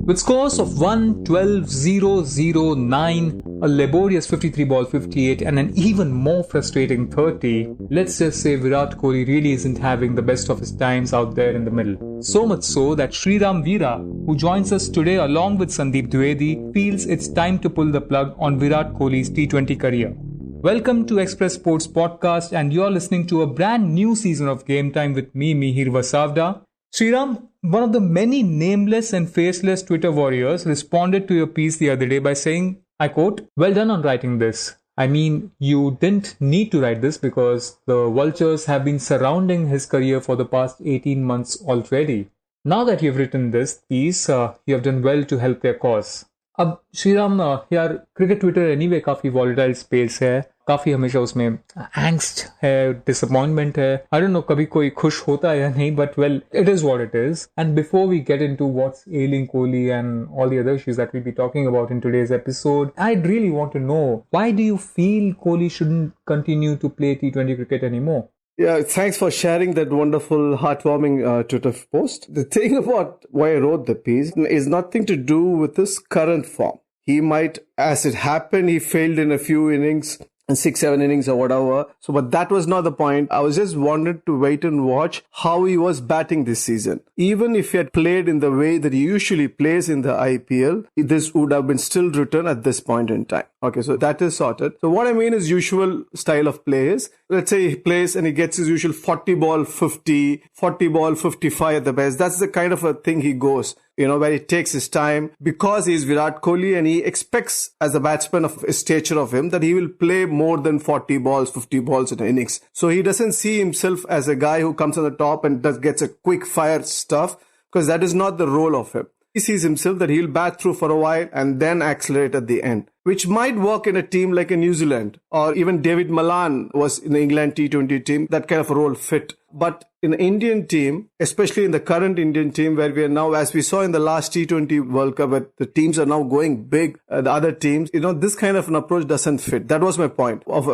With scores of 1, 12, 0, 0, 9, a laborious 53 ball 58 and an even more frustrating 30, let's just say Virat Kohli really isn't having the best of his times out there in the middle. So much so that Sriram Veera, who joins us today along with Sandeep Dwivedi, feels it's time to pull the plug on Virat Kohli's T20 career. Welcome to Express Sports Podcast, and you're listening to a brand new season of Game Time with me, Mihir Vasavda. Sriram, one of the many nameless and faceless Twitter warriors, responded to your piece the other day by saying, I quote, "Well done on writing this. I mean, you didn't need to write this because the vultures have been surrounding his career for the past 18 months already. Now that you've written this piece, you have done well to help their cause." अब श्रीराम यार cricket Twitter anyway काफी volatile space है, काफी हमेशा उसमें angst है, disappointment है. आई don't no कभी कोई खुश होता है या नहीं, but well it is what it is. And before we get into what's ailing Kohli and all the other issues that we'll be talking about in today's episode, I'd really want to know, why do you feel Kohli shouldn't continue to play T20 cricket anymore? Yeah, thanks for sharing that wonderful, heartwarming Twitter post. The thing about why I wrote the piece is nothing to do with his current form. He might, as it happened, he failed in a few innings, 6-7 innings or whatever. So, but that was not the point. I was just wanted to wait and watch how he was batting this season. Even if he had played in the way that he usually plays in the IPL, this would have been still written at this point in time. Okay, so that is sorted. So what I mean is usual style of play is, let's say he plays and he gets his usual 40 ball 50, 40 ball 55 at the best. That's the kind of a thing he goes, where he takes his time because he's Virat Kohli and he expects as a batsman of his stature of him that he will play more than 40 balls, 50 balls in an innings. So he doesn't see himself as a guy who comes on the top and gets a quick fire stuff, because that is not the role of him. He sees himself that he'll bat through for a while and then accelerate at the end, which might work in a team like in New Zealand, or even David Malan was in the England T20 team. That kind of a role fit. But in the Indian team, especially in the current Indian team where we are now, as we saw in the last T20 World Cup, where the teams are now going big, the other teams, this kind of an approach doesn't fit. That was my point of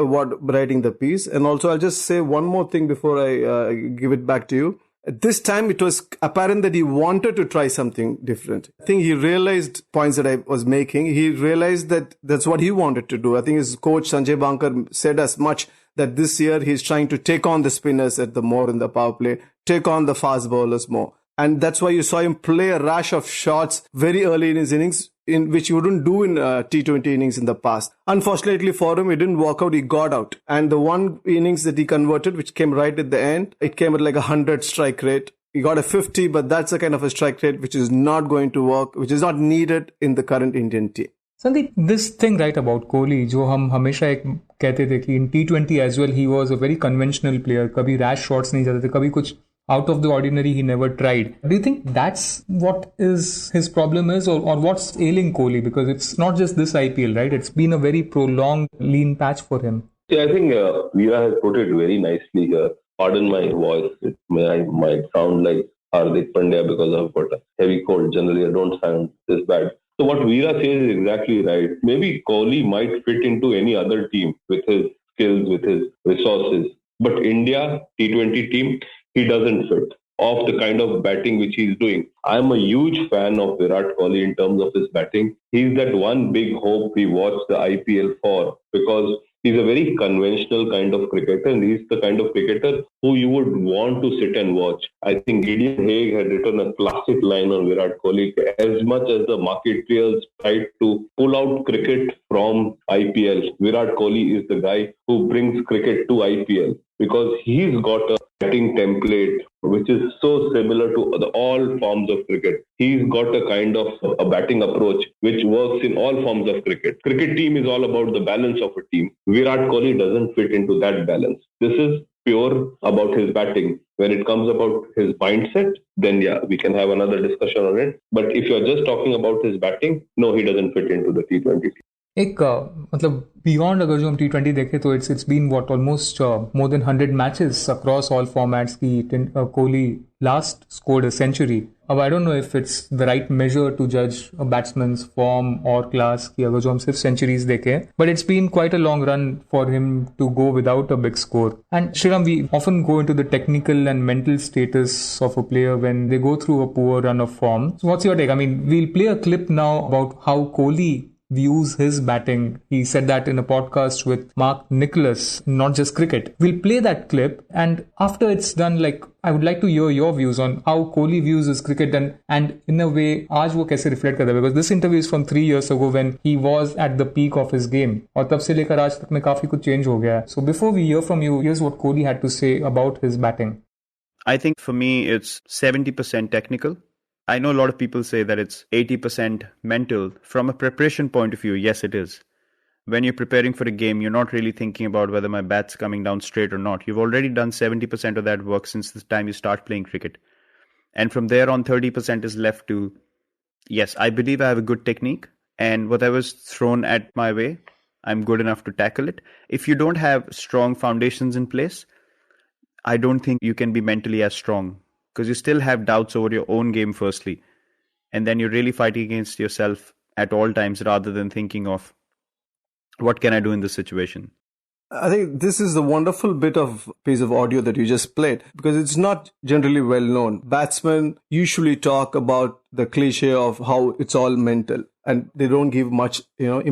writing the piece. And also I'll just say one more thing before I give it back to you. At this time, it was apparent that he wanted to try something different. I think he realized points that I was making. He realized that that's what he wanted to do. I think his coach, Sanjay Bankar, said as much that this year he's trying to take on the spinners more in the power play, take on the fast bowlers more. And that's why you saw him play a rash of shots very early in his innings, in which you wouldn't do in T20 innings in the past. Unfortunately for him, it didn't work out. He got out. And the one innings that he converted, which came right at the end, it came at like 100 strike rate. He got a 50, but that's a kind of a strike rate which is not going to work, which is not needed in the current Indian team. Sandeep, this thing right about Kohli, जो हम हमेशा एक कहते थे कि in T20 as well, he was a very conventional player. कभी rash shots नहीं जाते थे, कभी कुछ out of the ordinary he never tried. Do you think that's what is his problem is, or what's ailing Kohli? Because it's not just this IPL, right? It's been a very prolonged lean patch for him. Yeah, I think Veera has put it very nicely here. Pardon my voice. It might sound like Hardik Pandya because I've got a heavy cold. Generally, I don't sound this bad. So what Veera says is exactly right. Maybe Kohli might fit into any other team with his skills, with his resources. But India, T20 team, he doesn't fit of the kind of batting which he's doing. I'm a huge fan of Virat Kohli in terms of his batting. He's that one big hope we watch the IPL for, because he's a very conventional kind of cricketer, and he's the kind of cricketer who you would want to sit and watch. I think Gideon Haig had written a classic line on Virat Kohli. As much as the marketeers tried to pull out cricket from IPL, Virat Kohli is the guy who brings cricket to IPL, because he's got a batting template which is so similar to all forms of cricket. He's got a kind of a batting approach which works in all forms of cricket. Cricket team is all about the balance of a team. Virat Kohli doesn't fit into that balance. This is pure about his batting. When it comes about his mindset, then yeah, we can have another discussion on it. But if you're just talking about his batting, no, he doesn't fit into the T20 team. एक मतलब beyond अगर जो हम T20 देखें तो it's been what almost more than 100 matches across all formats की Kohli last scored a century. अब I don't know if it's the right measure to जज अ बैट्समैन्स फॉर्म और क्लास की अगर जो हम सिर्फ सेंचुरीज देखें, but it's been quite a long run for him to go without a big score. And Shriram, we often go into the technical and mental status of a player when they go through a poor run of form. So what's your take? I mean, we'll play a clip now about how Kohli views his batting. He said that in a podcast with Mark Nicholas, not just cricket. We'll play that clip, and after it's done, like, I would like to hear your views on how Kohli views his cricket and in a way, आज वो कैसे reflect करता है, because this interview is from 3 years ago when he was at the peak of his game, और तब से लेकर आज तक में काफी कुछ change हो गया है. So before we hear from you, here's what Kohli had to say about his batting. I think for me, it's 70% technical. I know a lot of people say that it's 80% mental. From a preparation point of view, yes, it is. When you're preparing for a game, you're not really thinking about whether my bat's coming down straight or not. You've already done 70% of that work since the time you start playing cricket. And from there on, 30% is left to, yes, I believe I have a good technique, and whatever's thrown at my way, I'm good enough to tackle it. If you don't have strong foundations in place, I don't think you can be mentally as strong, because you still have doubts over your own game firstly, and then you're really fighting against yourself at all times rather than thinking of what can I do in this situation. I think this is the wonderful bit of piece of audio that you just played, because it's not generally well known. Batsmen usually talk about the cliche of how it's all mental, and they don't give much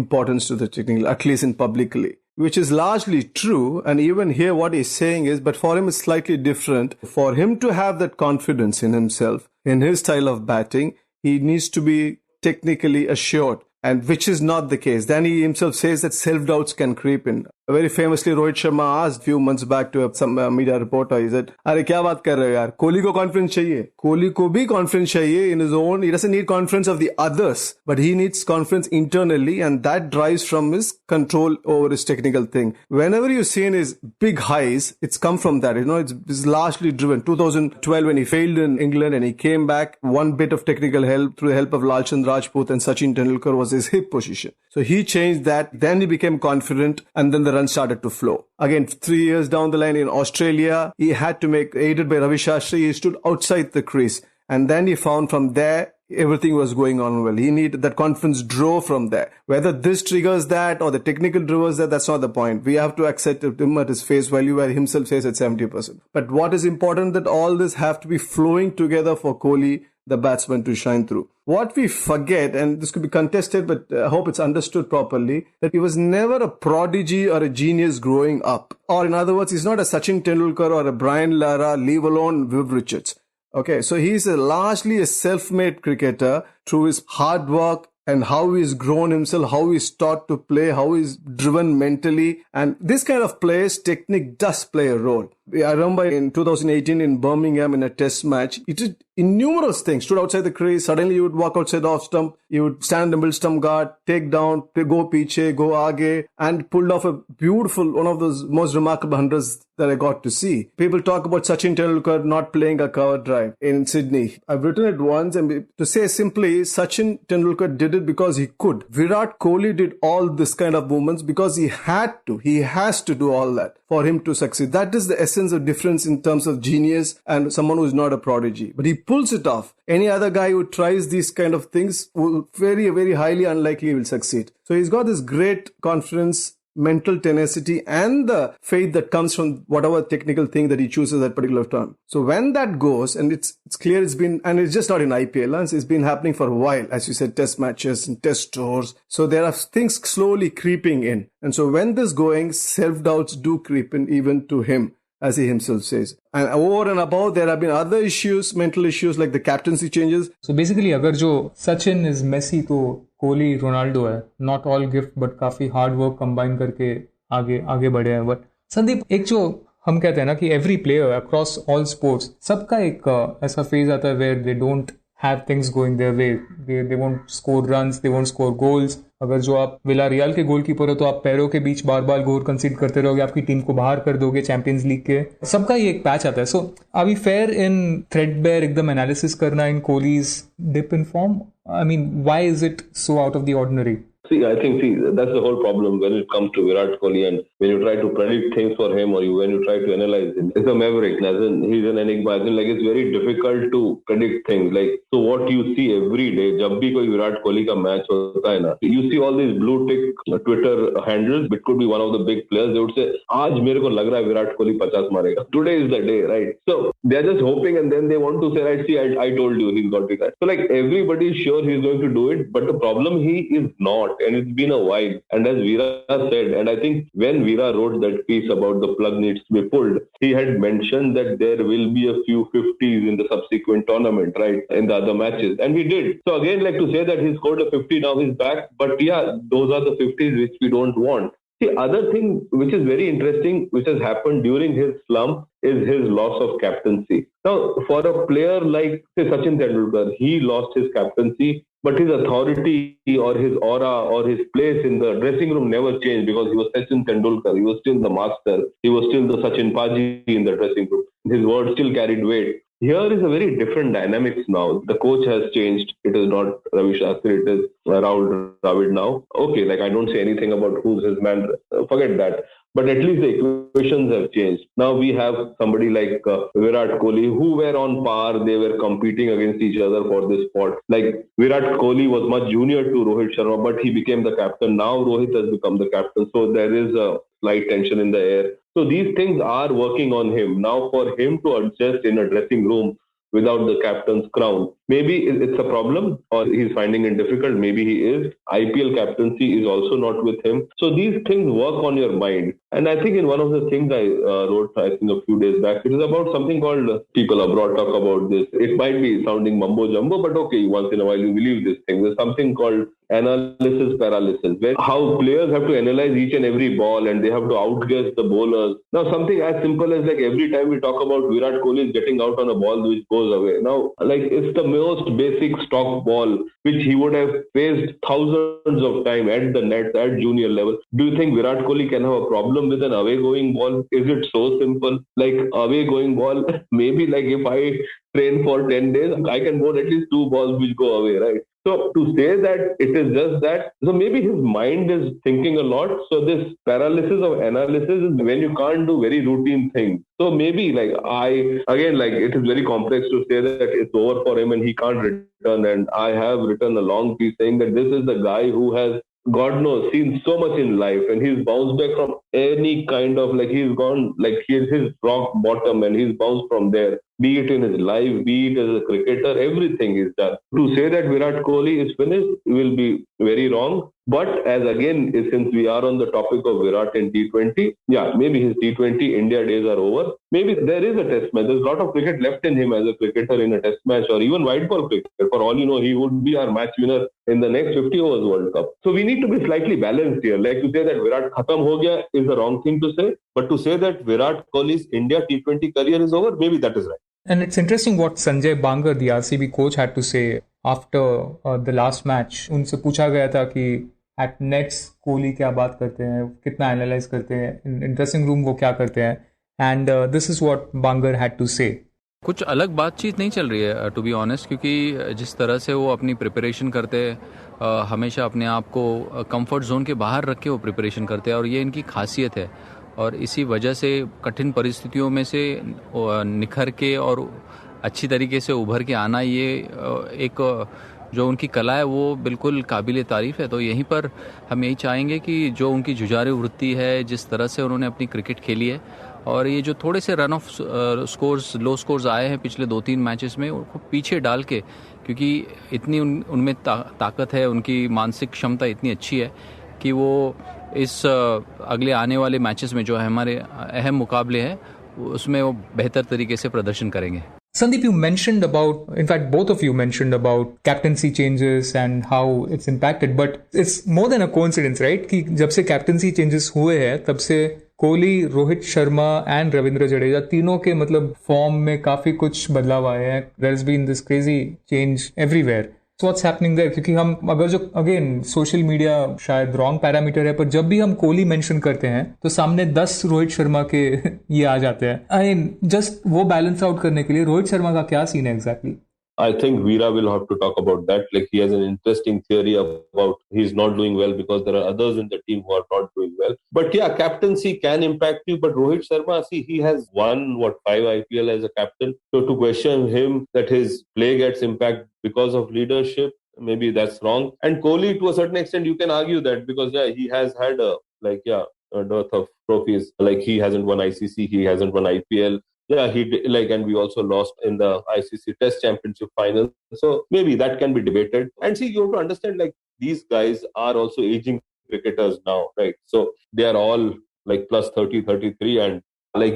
importance to the technical, at least in publicly, which is largely true. And even here what he's saying is, but for him it's slightly different. For him to have that confidence in himself, in his style of batting, he needs to be technically assured, and which is not the case. Then he himself says that self-doubts can creep in. Very famously, Rohit Sharma asked a few months back to some media reporter, he said, "Arey, kya baat kar rahe ho yaar? Kohli ko confidence chahiye. Kohli ko bhi confidence chahiye in his own. He doesn't need confidence of the others, but he needs confidence internally, and that drives from his control over his technical thing. Whenever you've seen his big highs, it's come from that. It's largely driven. 2012 when he failed in England and he came back, one bit of technical help through the help of Lalchand Rajput and Sachin Tendulkar was his hip position. So he changed that. Then he became confident, and then the run started to flow. Again, 3 years down the line in Australia, he had to make, aided by Ravi Shastri, he stood outside the crease. And then he found from there, everything was going on well. He needed that confidence drove from there. Whether this triggers that or the technical triggers that, that's not the point. We have to accept him at his face value, where he himself says at 70%. But what is important, that all this have to be flowing together for Kohli, the batsman, to shine through. What we forget, and this could be contested, but I hope it's understood properly, that he was never a prodigy or a genius growing up. Or in other words, he's not a Sachin Tendulkar or a Brian Lara, leave alone Viv Richards. Okay, so he's largely a self-made cricketer through his hard work and how he's grown himself, how he's taught to play, how he's driven mentally. And this kind of players, technique does play a role. I remember in 2018 in Birmingham in a test match, he did innumerable things. Stood outside the crease, suddenly he would walk outside off stump, he would stand in the middle stump guard, take down, go piche, go aage, and pulled off a beautiful, one of those most remarkable hundreds that I got to see. People talk about Sachin Tendulkar not playing a cover drive in Sydney. I've written it once, and to say simply, Sachin Tendulkar did it because he could. Virat Kohli did all this kind of movements because he had to. He has to do all that for him to succeed. That is the essence of difference in terms of genius and someone who is not a prodigy. But he pulls it off. Any other guy who tries these kind of things will very, very highly unlikely will succeed. So he's got this great confidence, mental tenacity, and the faith that comes from whatever technical thing that he chooses at particular time. So when that goes, and it's clear it's been, and it's just not in IPL, it's been happening for a while, as you said, test matches and test tours. So there are things slowly creeping in. And so when this going, self-doubts do creep in even to him, as he himself says. And over and above, there have been other issues, mental issues, like the captaincy changes. So basically, अगर जो Sachin is Messi, तो Kohli Ronaldo है. Not all gift, but काफी hard work combine करके आगे बढ़े हैं. But Sandeep, एक जो हम कहते हैं ना कि every player across all sports, सबका एक ऐसा phase आता है where they don't have things going their way. They won't score runs, they won't score goals. अगर जो आप विलारियल के गोलकीपर हो तो आप पैरों के बीच बार बार गोल कंसीड करते रहोगे, आपकी टीम को बाहर कर दोगे चैंपियंस लीग के. सबका ये एक पैच आता है. So are we fair in threadbare एकदम एनालिसिस करना in Kohli's dip in form? I mean, why is it so out of the ordinary? I think that's the whole problem when it comes to Virat Kohli, and when you try to predict things for him, or when you try to analyze him. It's a maverick, as in he's an enigma. As in, like, it's very difficult to predict things. Like, so what you see every day, जब भी कोई Virat Kohli का match होता है ना, you see all these blue tick Twitter handles. It could be one of the big players. They would say, आज मेरे को लग रहा है Virat Kohli 50 मारेगा. Today is the day, right? So they're just hoping, and then they want to say, right, see, I told you he's got it. So like everybody is sure he's going to do it, but the problem he is not, and it's been a while. And as Veera said, and I think when Veera wrote that piece about the plug needs to be pulled, he had mentioned that there will be a few 50s in the subsequent tournament, right, in the other matches, and he did. So again, like to say that he scored a 50, now he's back, but yeah, those are the 50s which we don't want. The other thing which is very interesting, which has happened during his slump, is his loss of captaincy. Now, for a player like, say, Sachin Tendulkar, he lost his captaincy, but his authority or his aura or his place in the dressing room never changed, because he was Sachin Tendulkar. He was still the master. He was still the Sachin Paji in the dressing room. His word still carried weight. Here is a very different dynamics now. The coach has changed. It is not Ravi Shastri, it is Rahul Dravid now. Okay, like I don't say anything about who's his man. Forget that. But at least the equations have changed. Now we have somebody like Virat Kohli, who were on par. They were competing against each other for this spot. Like Virat Kohli was much junior to Rohit Sharma, but he became the captain. Now Rohit has become the captain. So there is a slight tension in the air. So these things are working on him. Now for him to adjust in a dressing room without the captain's crown, maybe it's a problem, or he's finding it difficult. Maybe he is. IPL captaincy is also not with him. So these things work on your mind. And I think in one of the things I wrote, I think a few days back, it is about something called, people abroad talk about this. It might be sounding mumbo jumbo, but okay, once in a while you believe this thing. There's something called analysis paralysis, where how players have to analyze each and every ball, and they have to outguess the bowlers. Now something as simple as, like, every time we talk about Virat Kohli is getting out on a ball which goes away. Now, like, it's the most basic stock ball which he would have faced thousands of times at the nets at junior level. Do you think Virat Kohli can have a problem with an away going ball? Is it so simple? Like, away going ball, maybe like if I train for 10 days, I can bowl at least 2 balls which go away, right? So to say that it is just that, so maybe his mind is thinking a lot. So this paralysis of analysis is when you can't do very routine things. So maybe, like, it is very complex to say that it's over for him and he can't return. And I have written a long piece saying that this is the guy who has, God knows, seen so much in life, and he's bounced back from any kind of, like, he's gone, like, he's his rock bottom, and he's bounced from there, be it in his life, be it as a cricketer, everything is done. To say that Virat Kohli is finished will be very wrong. But as again, since we are on the topic of Virat in T20, yeah, maybe his T20 India days are over. Maybe there is a test match. There's a lot of cricket left in him as a cricketer in a test match, or even white ball cricket. For all you know, he would be our match winner in the next 50 overs World Cup. So we need to be slightly balanced here. Like, to say that Virat khatam ho gaya is the wrong thing to say. But to say that Virat Kohli's India T20 career is over, maybe that is right. And it's interesting what Sanjay Bangar, the RCB coach, had to say after the last match. उनसे पूछा गया था कि at nets Kohli क्या बात करते हैं, कितना एनालाइज करते हैं, in dressing room वो क्या करते हैं, and this is what Bangar had to say. कुछ अलग बातचीत नहीं चल रही है टू बी ऑनेस्ट, क्योंकि जिस तरह से वो अपनी प्रिपरेशन करते हैं, हमेशा अपने आप को कंफर्ट जोन के बाहर रख के वो प्रिपरेशन करते हैं, और ये इनकी खासियत है. और इसी वजह से कठिन परिस्थितियों में से निखर के और अच्छी तरीके से उभर के आना, ये एक जो उनकी कला है वो बिल्कुल काबिल तारीफ़ है. तो यहीं पर हम यही चाहेंगे कि जो उनकी जुझारू वृत्ति है, जिस तरह से उन्होंने अपनी क्रिकेट खेली है, और ये जो थोड़े से run of scores, low scores आए हैं पिछले 2-3 मैचेस में, उनको पीछे डाल के, क्योंकि इतनी उनमें ताकत है, उनकी मानसिक क्षमता इतनी अच्छी है कि वो इस अगले आने वाले मैचेस में जो है हमारे अहम मुकाबले हैं, उसमें वो बेहतर तरीके से प्रदर्शन करेंगे. Sandeep, you mentioned about, in fact, both of you mentioned about captaincy changes and how it's impacted, but it's more than a coincidence, right? कि जब से captaincy changes हुए हैं, तब से कोहली, रोहित शर्मा एंड रविंद्र जडेजा तीनों के मतलब फॉर्म में काफी कुछ बदलाव आए हैं. There has been this crazy change everywhere. So what's happening there? क्योंकि हम अगर जो अगेन सोशल मीडिया शायद रॉन्ग पैरामीटर है, पर जब भी हम कोहली मेंशन करते हैं तो सामने 10 रोहित शर्मा के ये आ जाते हैं. आई मीन जस्ट वो बैलेंस आउट करने के लिए रोहित शर्मा का क्या सीन है exactly? I think Veera will have to talk about that. Like, he has an interesting theory about he's not doing well because there are others in the team who are not doing well. But yeah, captaincy can impact you. But Rohit Sharma, see, he has won 5 IPL as a captain. So to question him that his play gets impact because of leadership, maybe that's wrong. And Kohli, to a certain extent, you can argue that because he has had a dearth of trophies. Like, he hasn't won ICC, he hasn't won IPL. Yeah, he did, and we also lost in the ICC Test Championship final. So maybe that can be debated. And see, you have to understand, these guys are also aging cricketers now, right? So they are all plus 30, 33, and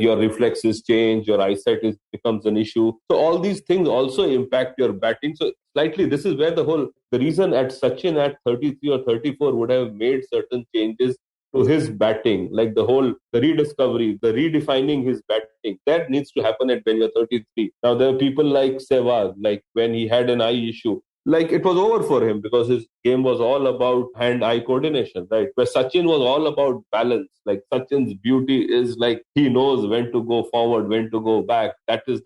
your reflexes change, your eyesight becomes an issue. So all these things also impact your batting. So slightly, this is where the reason at Sachin at 33 or 34 would have made certain changes to his batting, the rediscovery, the redefining his batting, that needs to happen when you're 33. Now, there are people like Sehwag, when he had an eye issue, it was over for him because his game was all about hand-eye coordination, right? Where Sachin was all about balance. Sachin's beauty is he knows when to go forward, when to go back. That is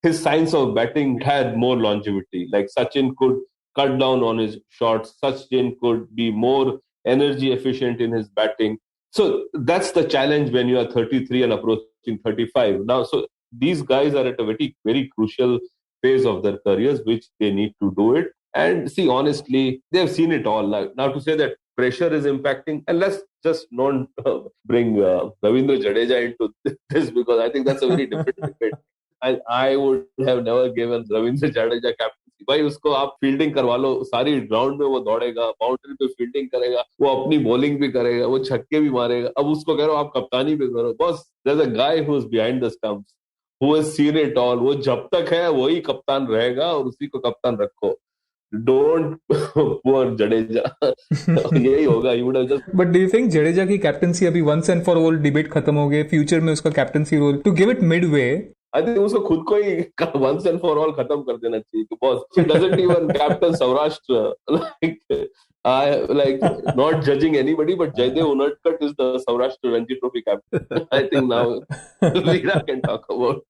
his science of batting had more longevity. Sachin could cut down on his shots. Sachin could be more energy efficient in his batting. So that's the challenge when you are 33 and approaching 35. Now, so these guys are at a very, very crucial phase of their careers, which they need to do it. And see, honestly, they've seen it all. Now to say that pressure is impacting, and let's just not bring Ravindra Jadeja into this, because I think that's a very different debate. I would have never given Ravindra Jadeja captaincy. भाई, उसको आप fielding करवा लो, सारी ground में वो दौड़ेगा, boundary पे fielding करेगा, वो अपनी बॉलिंग भी करेगा, वो छक्के भी मारेगा. अब उसको कह रहे हो आप कप्तानी भी करो. Boss, there's a guy who's behind the stumps, who has seen it all. वो जब तक है वही कप्तान रहेगा और उसी को कप्तान रखो. Don't poor Jadeja. यही होगा. You would have just. But do you think Jadeja की कैप्टनसी अभी once and for all debate खत्म हो गए? फ्यूचर में उसका captaincy role to give it midway. I think उसको खुद को ही once and for all खत्म कर देना चाहिए. Because she doesn't even captain Saurashtra. Not judging anybody, but Jaidev Unadkat is the Saurashtra Ranji Trophy captain. I think now Veera can talk about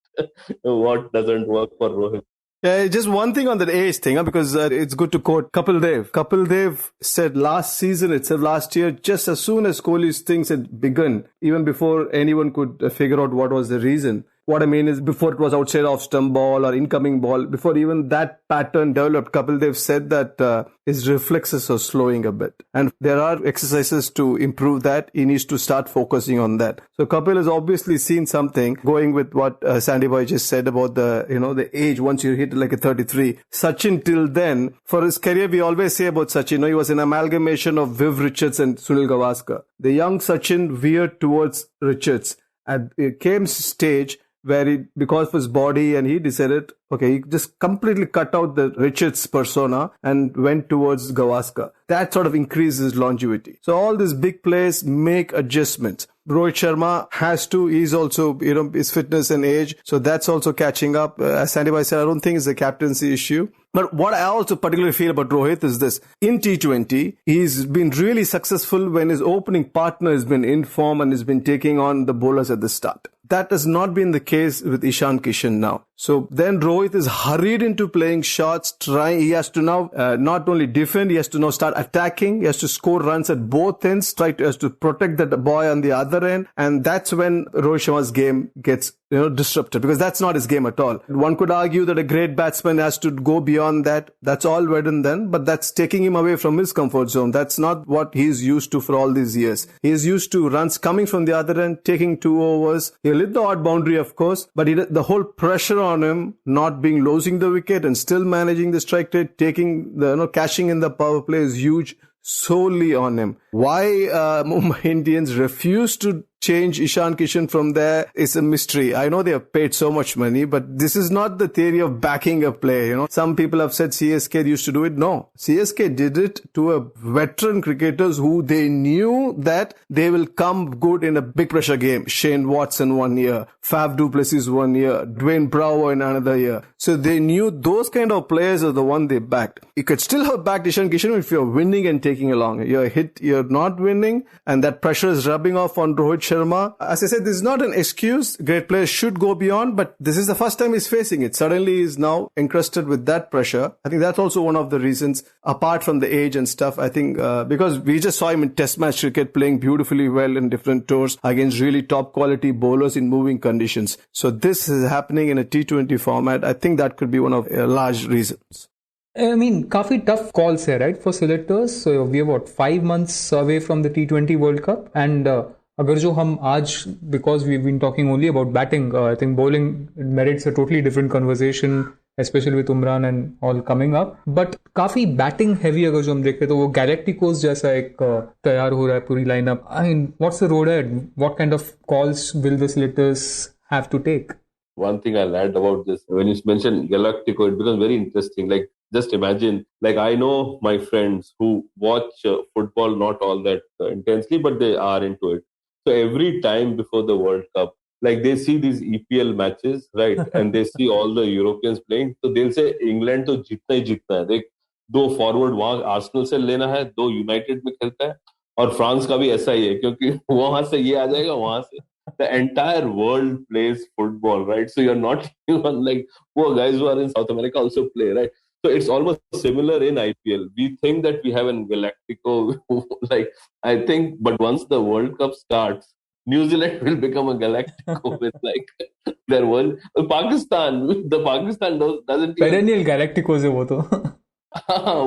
what doesn't work for Rohit. Yeah, just one thing on that age thing, because it's good to quote Kapil Dev. Kapil Dev said last year, just as soon as Kohli's things had begun, even before anyone could figure out what was the reason. What I mean is, before it was outside off stump ball or incoming ball, before even that pattern developed, Kapil Dev said that his reflexes are slowing a bit. And there are exercises to improve that. He needs to start focusing on that. So Kapil has obviously seen something, going with what Sandy Boy just said about the age once you hit a 33. Sachin till then, for his career, we always say about Sachin, he was an amalgamation of Viv Richards and Sunil Gavaskar. The young Sachin veered towards Richards. It came stage where he, because of his body, and he decided, he just completely cut out the Richards persona and went towards Gavaskar. That sort of increases longevity. So all these big players make adjustments. Rohit Sharma has to, he's also, his fitness and age. So that's also catching up. As Sandy Boy said, I don't think it's a captaincy issue. But what I also particularly feel about Rohit is this. In T20, he's been really successful when his opening partner has been in form and has been taking on the bowlers at the start. That has not been the case with Ishan Kishan now. So then Rohit is hurried into playing shots, he has to now not only defend, he has to now start attacking, he has to score runs at both ends, has to protect the boy on the other end. And that's when Rohit Sharma's game gets disrupted, because that's not his game at all. One could argue that a great batsman has to go beyond that. That's all well and then, but that's taking him away from his comfort zone. That's not what he's used to for all these years. He's used to runs coming from the other end, taking 2 overs. He'll hit the odd boundary, of course, but the whole pressure on him, not being losing the wicket and still managing the strike rate, taking the, cashing in the power play is huge, solely on him. Why Mumbai Indians refuse to change Ishan Kishan from there is a mystery. I know they have paid so much money, but this is not the theory of backing a player. Some people have said CSK used to do it. No, CSK did it to a veteran cricketers who they knew that they will come good in a big pressure game. Shane Watson 1 year, Faf du Plessis 1 year, Dwayne Bravo in another year. So they knew those kind of players are the one they backed. You could still have backed Ishan Kishan if you're winning and taking along. You're not winning, and that pressure is rubbing off on Rohit Sharma. As I said, this is not an excuse. Great players should go beyond, but this is the first time he's facing it. Suddenly he's now encrusted with that pressure. I think that's also one of the reasons, apart from the age and stuff. I think because we just saw him in test match cricket playing beautifully well in different tours against really top quality bowlers in moving conditions. So this is happening in a T20 format. I think that could be one of large reasons. I mean, काफी tough calls here, right, for selectors. So we are 5 months away from the T20 World Cup, and अगर जो हम आज, because we've been talking only about batting, I think bowling merits a totally different conversation, especially with Umran and all coming up. But काफी batting heavy अगर जो हम देखें तो वो Galacticos जैसा एक तैयार हो रहा है पूरी lineup. I mean, what's the road ahead? What kind of calls will the selectors have to take? One thing I'll add about this, when you mentioned Galactico, it becomes very interesting. Like, just imagine, like, I know my friends who watch football not all that intensely, but they are into it. So every time before the World Cup, like, they see these EPL matches, right? And they see all the Europeans playing. So they'll say, England to जीतना ही जीतना है. देख, 2 forward वहाँ Arsenal से लेना है, 2 United में खेलता है, और फ्रांस का भी ऐसा ही है, क्योंकि वहाँ से ये आ जाएगा, वहाँ से. The entire world plays football, right? So you're not even like poor guys who are in South America also play, right? So it's almost similar in IPL. We think that we have an Galactico, like, I think, but once the World Cup starts, New Zealand will become a Galactico with like their world. Pakistan doesn't perennial Galacticos है वो तो.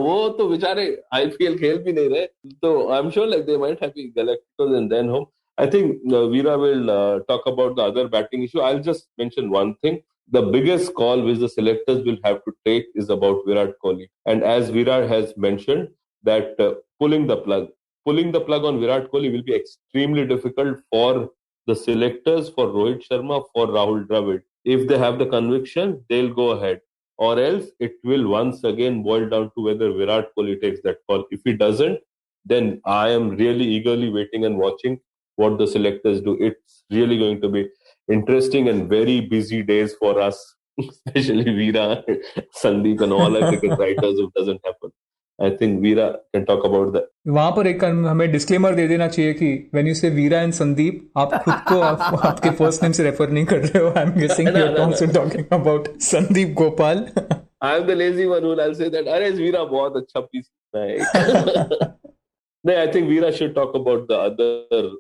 वो तो बेचारे IPL खेल भी नहीं रहे. So I'm sure like they might have Galacticos and then home. I think Veera will talk about the other batting issue. I'll just mention one thing. The biggest call which the selectors will have to take is about Virat Kohli. And as Veera has mentioned, that pulling the plug on Virat Kohli will be extremely difficult for the selectors, for Rohit Sharma, for Rahul Dravid. If they have the conviction, they'll go ahead. Or else it will once again boil down to whether Virat Kohli takes that call. If he doesn't, then I am really eagerly waiting and watching what the selectors do. It's really going to be interesting and very busy days for us, especially Veera, Sandeep and all our cricket writers if it doesn't happen. I think Veera can talk about that. वहाँ पर एक हमें disclaimer दे देना चाहिए कि when you say Veera and Sandeep, आप खुद को आपके फर्स्ट नेम से रेफर नहीं कर रहे हो. I'm guessing you're also talking about Sandeep Gopal. I'm the lazy one who I'll say that. अरे Veera बहुत अच्छा piece है. No, I think Veera should talk about the other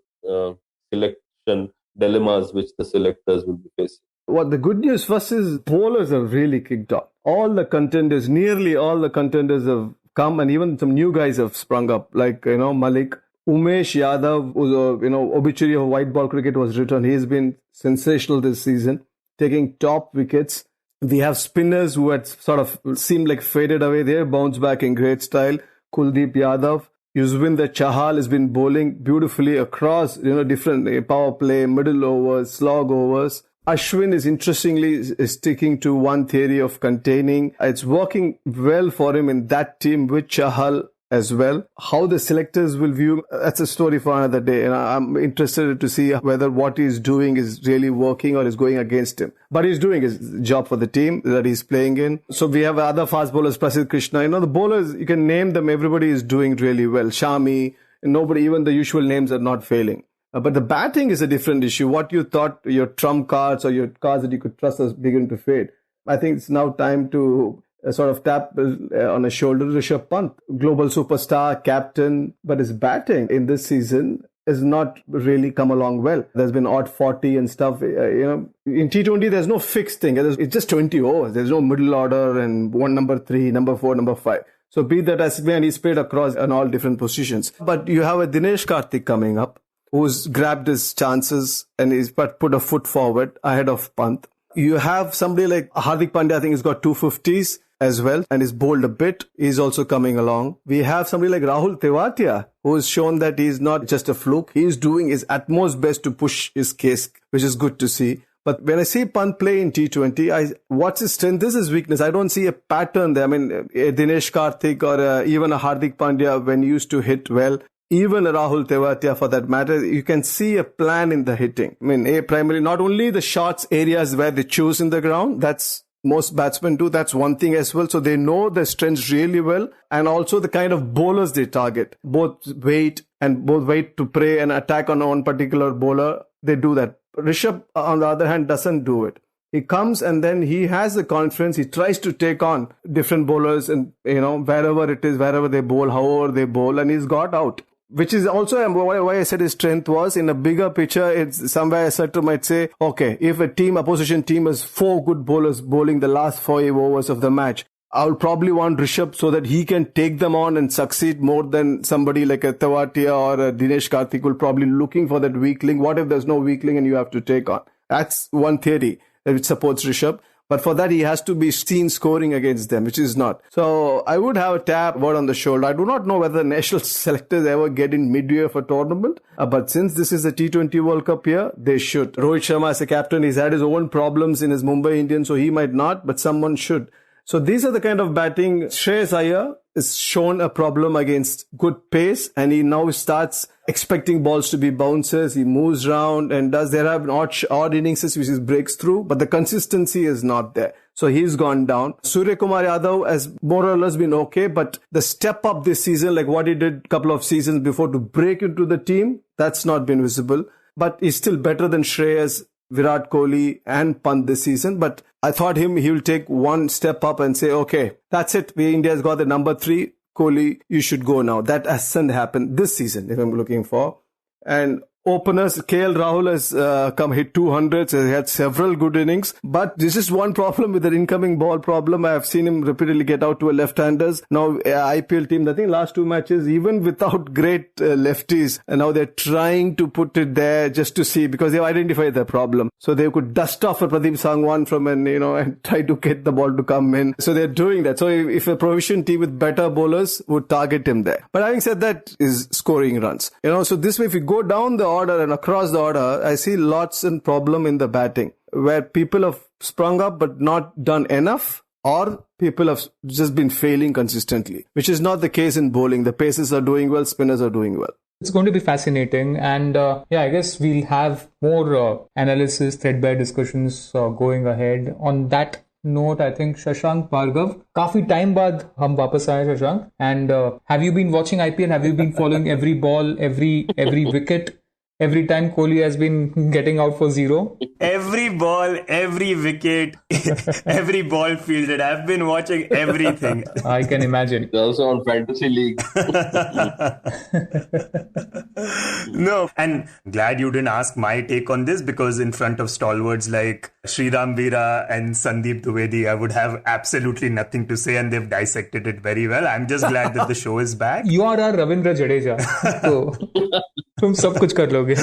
selection dilemmas which the selectors will be facing. What the good news first is bowlers have really kicked off. Nearly all the contenders have come, and even some new guys have sprung up, like, Malik. Umesh Yadav, whose, obituary of white ball cricket was written. He's been sensational this season, taking top wickets. We have spinners who had sort of seemed like faded away. They bounced back in great style. Kuldeep Yadav. Yuzvendra Chahal has been bowling beautifully across, different power play, middle overs, slog overs. Ashwin is interestingly sticking to one theory of containing. It's working well for him in that team with Chahal as well. How the selectors will view, that's a story for another day. And I'm interested to see whether what he's doing is really working or is going against him. But he's doing his job for the team that he's playing in. So we have other fast bowlers, Prasidh Krishna. The bowlers, you can name them. Everybody is doing really well. Shami, nobody, even the usual names are not failing. But the batting is a different issue. What you thought your trump cards or your cards that you could trust has begun to fade. I think it's now time to sort of tap on a shoulder Rishabh Pant, global superstar, captain, but his batting in this season has not really come along well. There's been odd 40 and stuff. In T20, there's no fixed thing. It's just 20 overs. There's no middle order and one number 3, number 4, number 5. So be that as it may, and he's played across on all different positions. But you have a Dinesh Karthik coming up, who's grabbed his chances and he's put a foot forward ahead of Pant. You have somebody like Hardik Pandya, I think he's got 250s as well, and he's bowled a bit. He's also coming along. We have somebody like Rahul Tewatia, who has shown that he's not just a fluke. He's doing his utmost best to push his case, which is good to see. But when I see Pant play in T20, what's his strength? This is his weakness. I don't see a pattern there. I mean, Dinesh Karthik or even a Hardik Pandya, when used to hit well, even a Rahul Tewatia for that matter, you can see a plan in the hitting. I mean, primarily not only the shots areas where they choose in the ground, that's most batsmen do. That's one thing as well. So they know their strengths really well, and also the kind of bowlers they target, both wait to prey and attack on one particular bowler. They do that. Rishabh, on the other hand, doesn't do it. He comes and then he has the confidence. He tries to take on different bowlers and, wherever it is, wherever they bowl, however they bowl, and he's got out. Which is also why I said his strength was in a bigger picture. It's somewhere Sato might say, okay, if opposition team has 4 good bowlers bowling the last 5 overs of the match, I'll probably want Rishabh so that he can take them on and succeed more than somebody like a Tewatia or a Dinesh Karthik will probably looking for that weakling. What if there's no weakling and you have to take on? That's one theory which supports Rishabh. But for that, he has to be seen scoring against them, which is not. So I would have a tap, word on the shoulder. I do not know whether the national selectors ever get in midway of a tournament. But since this is a T20 World Cup here, they should. Rohit Sharma as a captain, he's had his own problems in his Mumbai Indians, so he might not, but someone should. So these are the kind of batting. Shreyas Iyer is shown a problem against good pace, and he now starts expecting balls to be bouncers. He moves around and there have odd innings which he breaks through, but the consistency is not there. So he's gone down. Surya Kumar Yadav has more or less been okay, but the step up this season, like what he did a couple of seasons before to break into the team, that's not been visible. But he's still better than Shreyas, Virat Kohli and Pant this season. But I thought he will take one step up and say, okay, that's it. India's got the number 3. Kohli, you should go now. That hasn't happened this season, if I'm looking for. And openers, KL Rahul has hit 200s. He had several good innings. But this is one problem with the incoming ball problem. I have seen him repeatedly get out to a left-handers. Now, IPL team, I think last 2 matches, even without great lefties, and now they're trying to put it there just to see, because they've identified the problem. So they could dust off a Pradeep Sangwan from and try to get the ball to come in. So they're doing that. So if a provision team with better bowlers would target him there. But having said that, is scoring runs. So this way, if you go down the order and across the order, I see lots and problem in the batting where people have sprung up but not done enough, or people have just been failing consistently, which is not the case in bowling. The pacers are doing well, spinners are doing well. It's going to be fascinating, and I guess we'll have more analysis, threadbare discussions going ahead. On that note, I think Shashank Bhargav, काफी time बाद हम वापस आए Shashank, and have you been watching IPL? Have you been following every ball, every wicket? Every time Kohli has been getting out for 0? Every ball, every wicket, every ball fielded. I've been watching everything. I can imagine. It's also on Fantasy League. No, and glad you didn't ask my take on this, because in front of stalwarts like Sriram Veera and Sandeep Dwivedi, I would have absolutely nothing to say, and they've dissected it very well. I'm just glad that the show is back. You are our Ravindra Jadeja. So, तुम सब कुछ कर लोगे.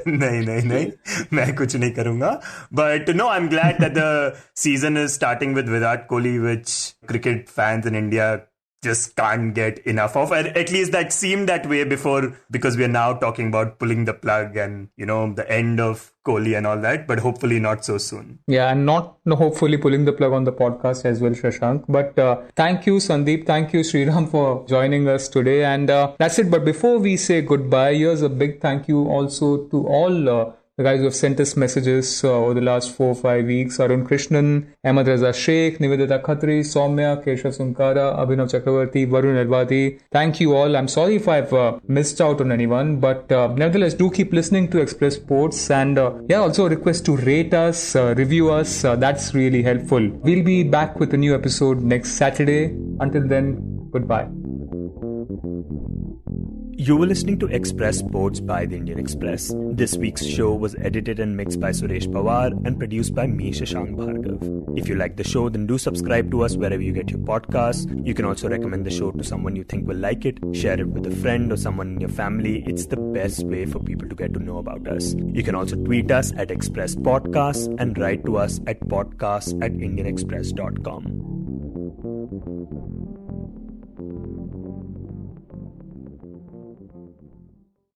नहीं मैं कुछ नहीं करूंगा. But no, I'm glad that the season is starting with Virat Kohli, which cricket fans in India just can't get enough of. At least that seemed that way before, because we are now talking about pulling the plug and, the end of Kohli and all that, but hopefully not so soon. Yeah, and not hopefully pulling the plug on the podcast as well, Shashank. But thank you, Sandeep. Thank you, Sriram, for joining us today. And that's it. But before we say goodbye, here's a big thank you also to all the guys who have sent us messages over the last 4 or 5 weeks. Arun Krishnan, Ahmad Raza Sheikh, Nivedita Khatri, Soumya, Keshav Sunkara, Abhinav Chakravarti, Varun Elwadi. Thank you all. I'm sorry if I've missed out on anyone, but nevertheless, do keep listening to Express Sports, and also a request to rate us, review us. That's really helpful. We'll be back with a new episode next Saturday. Until then, goodbye. You were listening to Express Sports by the Indian Express. This week's show was edited and mixed by Suresh Pawar and produced by me, Shashank Bhargav. If you like the show, then do subscribe to us wherever you get your podcasts. You can also recommend the show to someone you think will like it. Share it with a friend or someone in your family. It's the best way for people to get to know about us. You can also tweet us at Express Podcasts and write to us at podcasts@indianexpress.com.